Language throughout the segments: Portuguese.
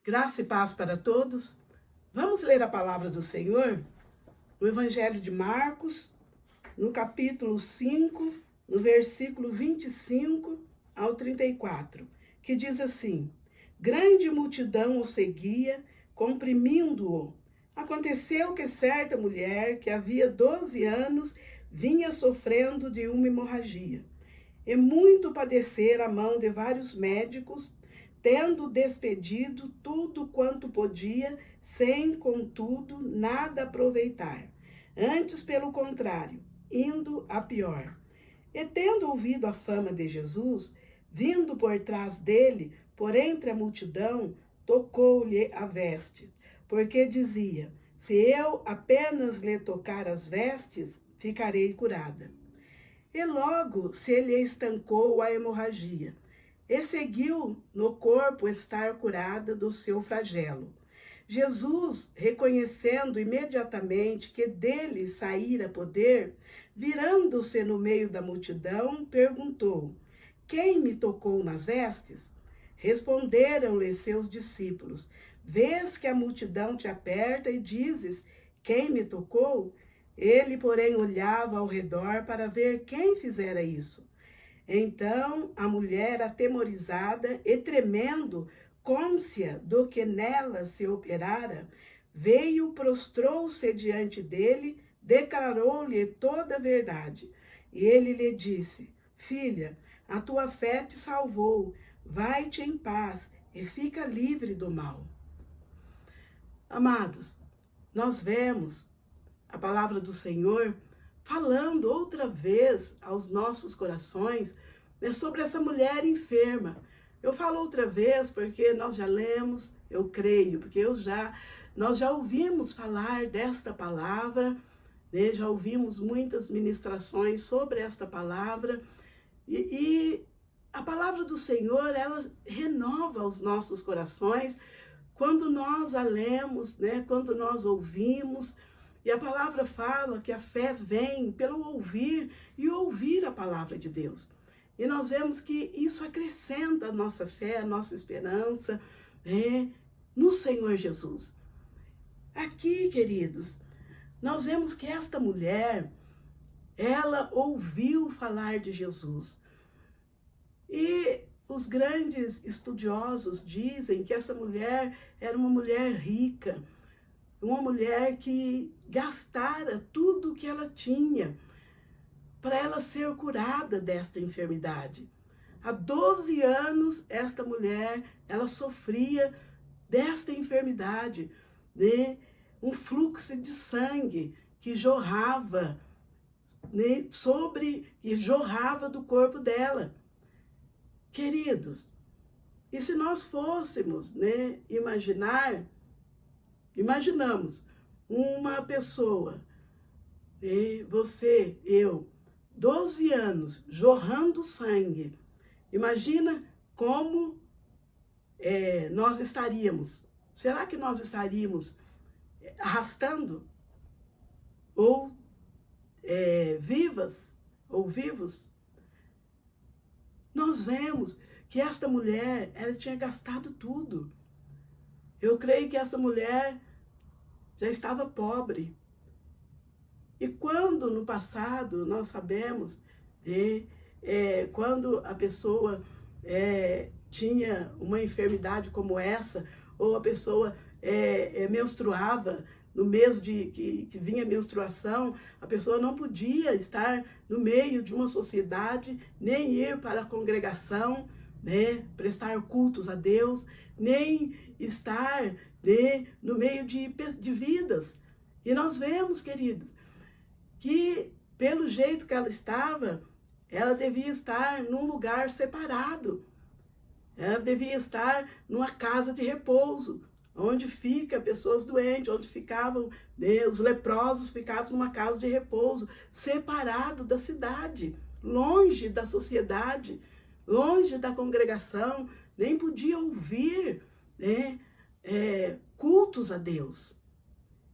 Graça e paz para todos. Vamos ler a palavra do Senhor? O Evangelho de Marcos, no capítulo 5, no versículo 25 ao 34, que diz assim: Grande multidão o seguia, comprimindo-o. Aconteceu que certa mulher, que havia 12 anos, vinha sofrendo de uma hemorragia, e muito padecera a mão de vários médicos, tendo despedido tudo quanto podia, sem, contudo, nada aproveitar. Antes, pelo contrário, indo a pior. E tendo ouvido a fama de Jesus, vindo por trás dele, por entre a multidão, tocou-lhe a veste, porque dizia: se eu apenas lhe tocar as vestes, ficarei curada. E logo se lhe estancou a hemorragia, e seguiu no corpo estar curada do seu flagelo. Jesus, reconhecendo imediatamente que dele saíra poder, virando-se no meio da multidão, perguntou: Quem me tocou nas vestes? Responderam-lhe seus discípulos: Vês que a multidão te aperta e dizes: Quem me tocou? Ele, porém, olhava ao redor para ver quem fizera isso. Então a mulher, atemorizada e tremendo, cônscia do que nela se operara, veio, prostrou-se diante dele, declarou-lhe toda a verdade. E ele lhe disse: Filha, a tua fé te salvou, vai-te em paz e fica livre do mal. Amados, nós vemos a palavra do Senhor falando outra vez aos nossos corações, né, sobre essa mulher enferma. Eu falo outra vez porque nós já lemos, eu creio, porque nós já ouvimos falar desta palavra, né, já ouvimos muitas ministrações sobre esta palavra, e a palavra do Senhor, ela renova os nossos corações quando nós a lemos, né, quando nós ouvimos. E a palavra fala que a fé vem pelo ouvir e ouvir a palavra de Deus. E nós vemos que isso acrescenta a nossa fé, a nossa esperança, né, no Senhor Jesus. Aqui, queridos, nós vemos que esta mulher, ela ouviu falar de Jesus. E os grandes estudiosos dizem que essa mulher era uma mulher rica, uma mulher que gastara tudo o que ela tinha para ela ser curada desta enfermidade. Há 12 anos, esta mulher, ela sofria desta enfermidade, né? Um fluxo de sangue que jorrava, né? Que jorrava do corpo dela. Queridos, e se nós fôssemos, né, imaginamos uma pessoa, você, eu, 12 anos, jorrando sangue. Imagina como nós estaríamos. Será que nós estaríamos arrastando? Ou vivas? Ou vivos? Nós vemos que esta mulher, ela tinha gastado tudo. Eu creio que essa mulher já estava pobre. E quando no passado, nós sabemos, quando a pessoa tinha uma enfermidade como essa, ou a pessoa menstruava, no mês que vinha a menstruação, a pessoa não podia estar no meio de uma sociedade, nem ir para a congregação, né, prestar cultos a Deus, nem estar, né, no meio de vidas. E nós vemos, queridos, que pelo jeito que ela estava, ela devia estar num lugar separado. Ela devia estar numa casa de repouso, onde fica pessoas doentes, onde ficavam, né, os leprosos ficavam numa casa de repouso, separado da cidade, longe da sociedade, longe da congregação, nem podia ouvir, né, cultos a Deus,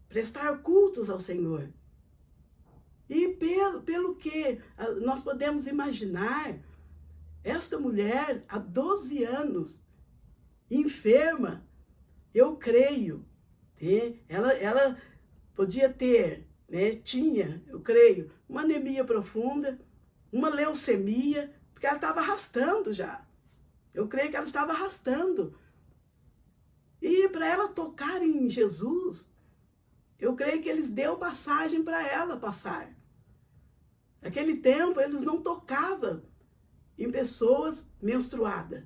prestar cultos ao Senhor. E pelo que nós podemos imaginar, esta mulher, há 12 anos, enferma, Eu creio, né? Ela podia ter, né? Tinha, eu creio, uma anemia profunda, uma leucemia, porque ela estava arrastando já. Eu creio que ela estava arrastando. E para ela tocar em Jesus, eu creio que eles deu passagem para ela passar. Naquele tempo, eles não tocavam em pessoas menstruadas.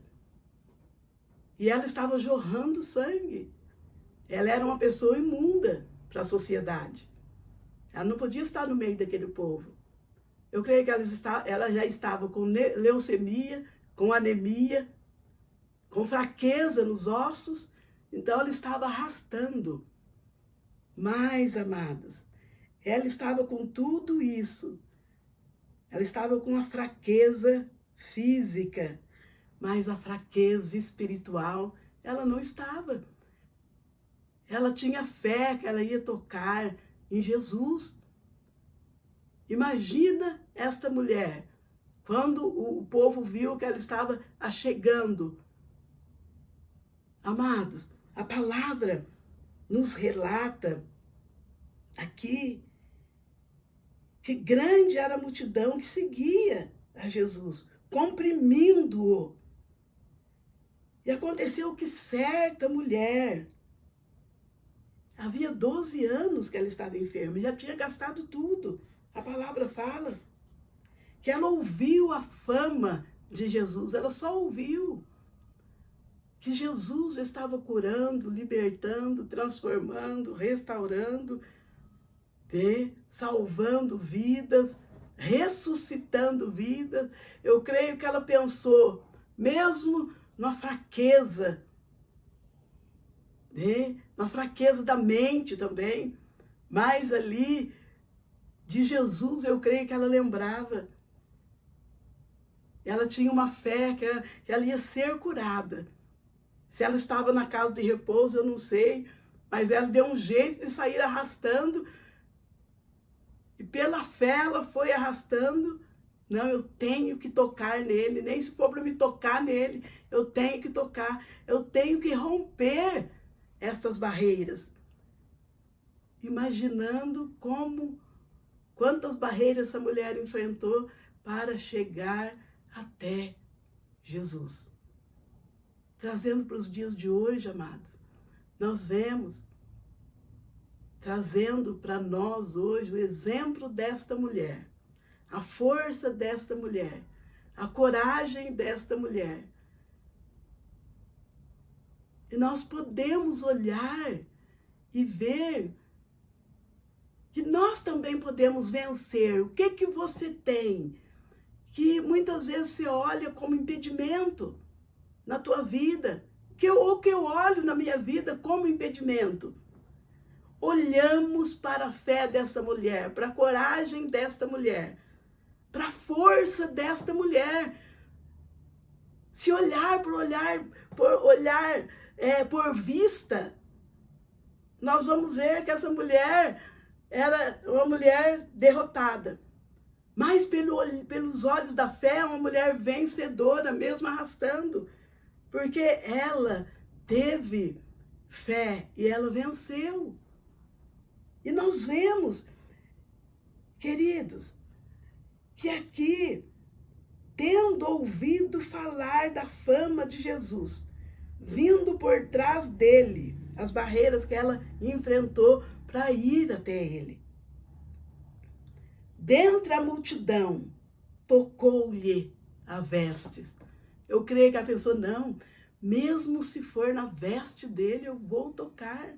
E ela estava jorrando sangue. Ela era uma pessoa imunda para a sociedade. Ela não podia estar no meio daquele povo. Eu creio que ela já estava com leucemia, com anemia, com fraqueza nos ossos. Então, ela estava arrastando. Mas, amados, ela estava com tudo isso. Ela estava com a fraqueza física, mas a fraqueza espiritual, ela não estava. Ela tinha fé que ela ia tocar em Jesus. Imagina esta mulher, quando o povo viu que ela estava achegando. Amados, a palavra nos relata aqui que grande era a multidão que seguia a Jesus, comprimindo-o. E aconteceu que certa mulher, havia 12 anos que ela estava enferma, já tinha gastado tudo. A palavra fala que ela ouviu a fama de Jesus, ela só ouviu que Jesus estava curando, libertando, transformando, restaurando, salvando vidas, ressuscitando vidas. Eu creio que ela pensou, mesmo na fraqueza, na fraqueza da mente também, mas ali de Jesus eu creio que ela lembrava. Ela tinha uma fé que ela ia ser curada. Se ela estava na casa de repouso, eu não sei, mas ela deu um jeito de sair arrastando. E pela fé ela foi arrastando. Não, eu tenho que tocar nele, nem se for para me tocar nele, eu tenho que tocar. Eu tenho que romper essas barreiras. Imaginando quantas barreiras essa mulher enfrentou para chegar até Jesus. Trazendo para os dias de hoje, amados, nós vemos, trazendo para nós hoje o exemplo desta mulher, a força desta mulher, a coragem desta mulher. E nós podemos olhar e ver que nós também podemos vencer. O que você tem que muitas vezes você olha como impedimento na tua vida, ou que eu olho na minha vida como impedimento? Olhamos para a fé dessa mulher, para a coragem desta mulher, para a força desta mulher. Se olhar por vista, nós vamos ver que essa mulher era uma mulher derrotada. Mas pelos olhos da fé, é uma mulher vencedora, mesmo arrastando. Porque ela teve fé e ela venceu. E nós vemos, queridos, que aqui, tendo ouvido falar da fama de Jesus, vindo por trás dele, as barreiras que ela enfrentou para ir até ele. Dentre a multidão, tocou-lhe a vestes. Eu creio que a pessoa, não, mesmo se for na veste dele, eu vou tocar.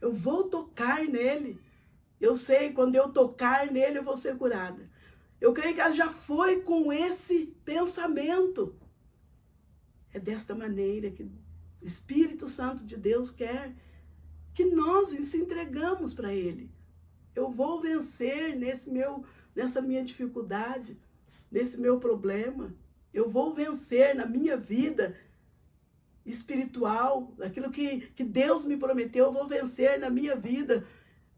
Eu vou tocar nele. Eu sei, quando eu tocar nele, eu vou ser curada. Eu creio que ela já foi com esse pensamento. É desta maneira que o Espírito Santo de Deus quer que nós se entregamos para ele. Eu vou vencer nessa minha dificuldade, nesse meu problema. Eu vou vencer na minha vida espiritual, aquilo que Deus me prometeu, eu vou vencer na minha vida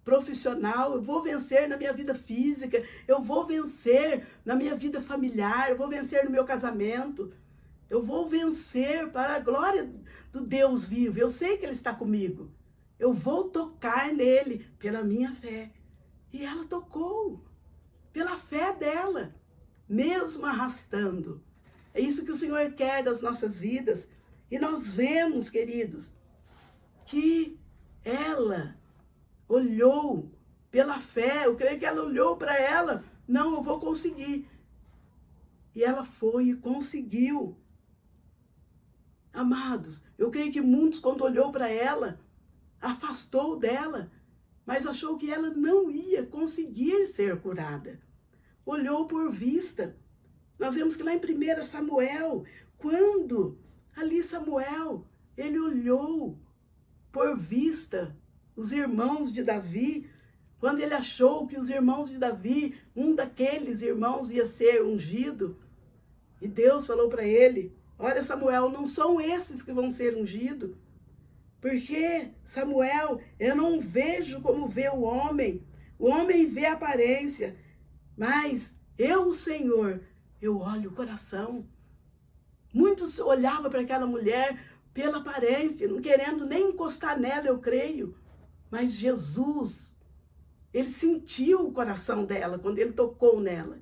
profissional, eu vou vencer na minha vida física, eu vou vencer na minha vida familiar, eu vou vencer no meu casamento. Eu vou vencer para a glória do Deus vivo. Eu sei que Ele está comigo. Eu vou tocar nele pela minha fé. E ela tocou pela fé dela, mesmo arrastando. É isso que o Senhor quer das nossas vidas. E nós vemos, queridos, que ela olhou pela fé. Eu creio que ela olhou para ela. Não, eu vou conseguir. E ela foi e conseguiu. Amados, eu creio que muitos, quando olhou para ela, afastou dela, mas achou que ela não ia conseguir ser curada. Olhou por vista. Nós vemos que lá em 1 Samuel, quando ali Samuel, ele olhou por vista os irmãos de Davi, quando ele achou que os irmãos de Davi, um daqueles irmãos ia ser ungido, e Deus falou para ele, olha Samuel, não são esses que vão ser ungidos, porque Samuel, eu não vejo como vê o homem vê a aparência, mas eu, o Senhor, eu olho o coração. Muitos olhavam para aquela mulher pela aparência, não querendo nem encostar nela, eu creio, mas Jesus, ele sentiu o coração dela, quando ele tocou nela,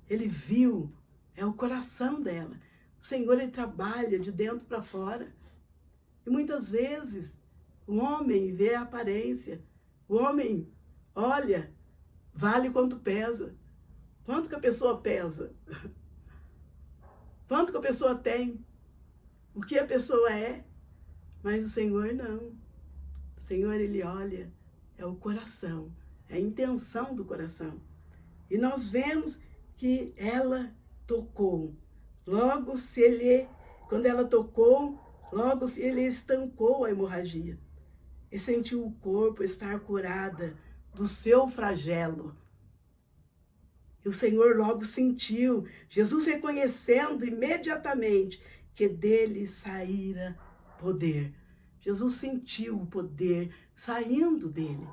ele viu, é o coração dela. O Senhor, ele trabalha de dentro para fora. E muitas vezes, o homem vê a aparência. O homem olha, vale quanto pesa. Quanto que a pessoa pesa? Quanto que a pessoa tem? O que a pessoa é? Mas o Senhor não. O Senhor, ele olha, é o coração, é a intenção do coração. E nós vemos que ela tocou. Logo, quando ela tocou, logo ele estancou a hemorragia. E sentiu o corpo estar curada do seu flagelo. E o Senhor logo sentiu, Jesus reconhecendo imediatamente que dele saíra poder. Jesus sentiu o poder saindo dele.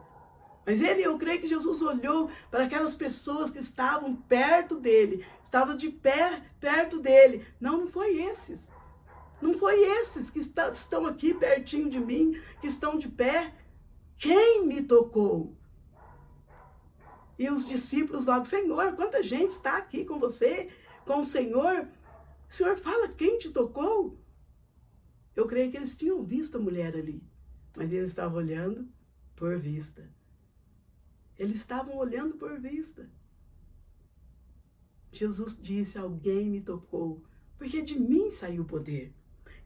Mas eu creio que Jesus olhou para aquelas pessoas que estavam perto dele, estavam de pé perto dele. Não foi esses. Não foi esses que estão aqui pertinho de mim, que estão de pé. Quem me tocou? E os discípulos logo, Senhor, quanta gente está aqui com você, com o Senhor. O Senhor fala, quem te tocou? Eu creio que eles tinham visto a mulher ali, mas eles estavam olhando por vista. Eles estavam olhando por vista. Jesus disse, alguém me tocou, porque de mim saiu o poder.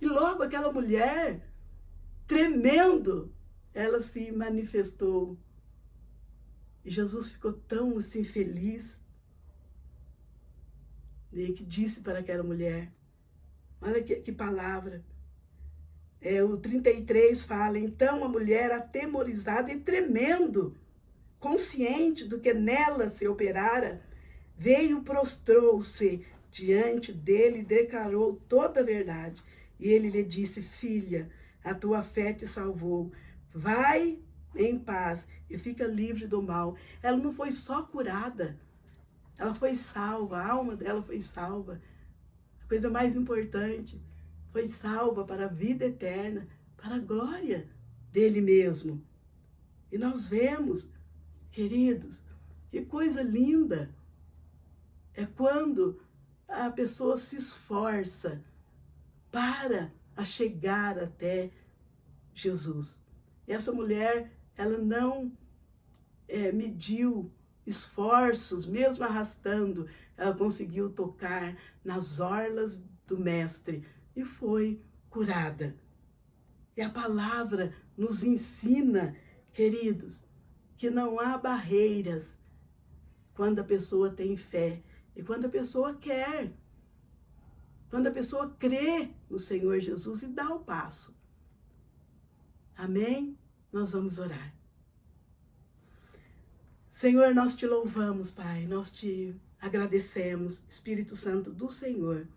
E logo aquela mulher, tremendo, ela se manifestou. E Jesus ficou tão assim feliz, né, que disse para aquela mulher, olha que palavra. O 33 fala, então a mulher atemorizada e tremendo, consciente do que nela se operara, veio, prostrou-se diante dele e declarou toda a verdade. E ele lhe disse, filha, a tua fé te salvou, vai em paz e fica livre do mal. Ela não foi só curada, ela foi salva, a alma dela foi salva. A coisa mais importante, foi salva para a vida eterna, para a glória dele mesmo. E nós vemos, queridos, que coisa linda é quando a pessoa se esforça para chegar até Jesus. E essa mulher, ela não mediu esforços, mesmo arrastando, ela conseguiu tocar nas orlas do Mestre e foi curada. E a palavra nos ensina, queridos, que não há barreiras quando a pessoa tem fé e quando a pessoa quer. Quando a pessoa crê no Senhor Jesus e dá o passo. Amém? Nós vamos orar. Senhor, nós te louvamos, Pai, nós te agradecemos, Espírito Santo do Senhor.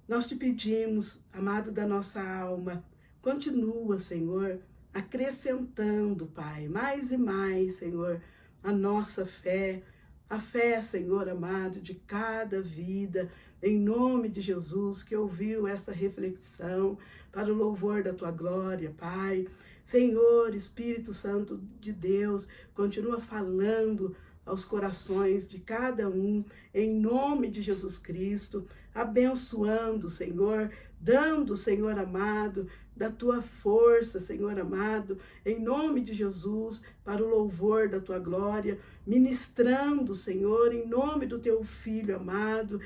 Nós te pedimos, amado da nossa alma, continua, Senhor, acrescentando, Pai, mais e mais, Senhor, a nossa fé, a fé, Senhor amado, de cada vida, em nome de Jesus, que ouviu essa reflexão, para o louvor da tua glória, Pai. Senhor, Espírito Santo de Deus, continua falando aos corações de cada um, em nome de Jesus Cristo, abençoando, Senhor, dando, Senhor amado, da tua força, Senhor amado, em nome de Jesus, para o louvor da tua glória, ministrando, Senhor, em nome do teu Filho amado,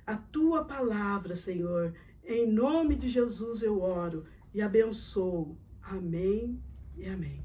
a tua palavra, Senhor. Em nome de Jesus eu oro e abençoo. Amém e amém.